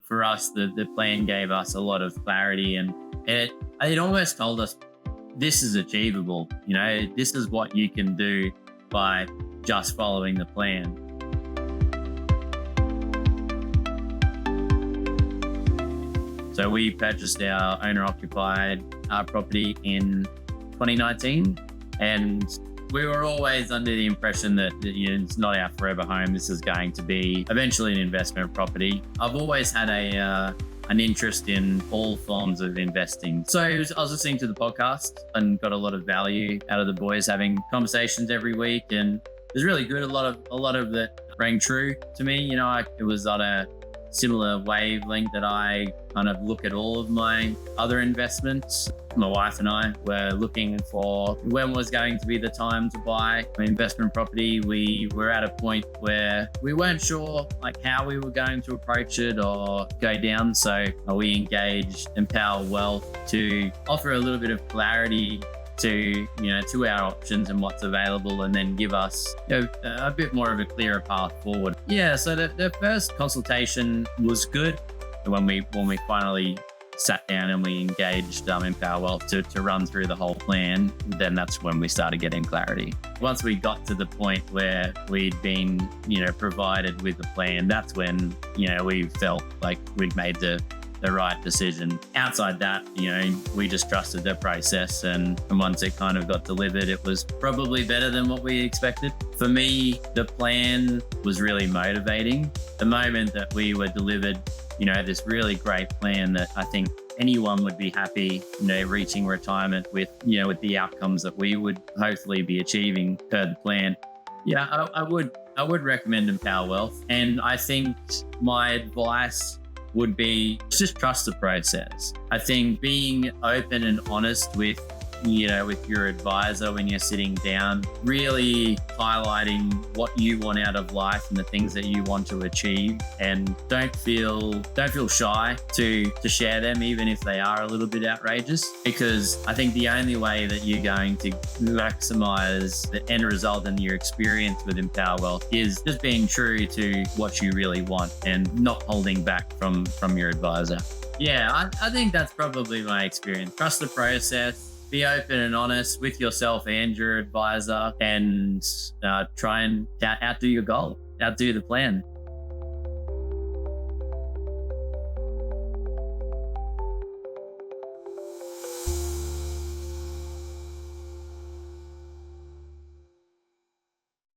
for us, the plan gave us a lot of clarity, and it almost told us this is achievable. This is what you can do by just following the plan. So we purchased our owner-occupied property in 2019, and we were always under the impression that it's not our forever home. This is going to be eventually an investment property. I've always had an interest in all forms of investing. So I was listening to the podcast and got a lot of value out of the boys having conversations every week, and it was really good. A lot of that rang true to me. It was on a similar wavelength that I kind of look at all of my other investments. My wife and I were looking for when was going to be the time to buy an investment property. We were at a point where we weren't sure how we were going to approach it or go down. So we engaged Empower Wealth to offer a little bit of clarity to our options and what's available, and then give us a bit more of a clearer path forward. Yeah, so the first consultation was good. When we finally sat down and we engaged Empower Wealth to run through the whole plan, then that's when we started getting clarity. Once we got to the point where we'd been provided with a plan, that's when we felt like we'd made the right decision. Outside that, we just trusted the process, and once it kind of got delivered, it was probably better than what we expected. For me, the plan was really motivating. The moment that we were delivered, this really great plan that I think anyone would be happy, reaching retirement with the outcomes that we would hopefully be achieving per the plan. Yeah, I would recommend Empower Wealth, and I think my advice would be just trust the process. I think being open and honest with your advisor when you're sitting down, really highlighting what you want out of life and the things that you want to achieve, and don't feel shy to share them, even if they are a little bit outrageous, because I think the only way that you're going to maximize the end result and your experience with Empower Wealth is just being true to what you really want and not holding back from your advisor. Yeah, I think that's probably my experience. Trust the process. Be open and honest with yourself and your advisor, and try and outdo your goal, outdo the plan.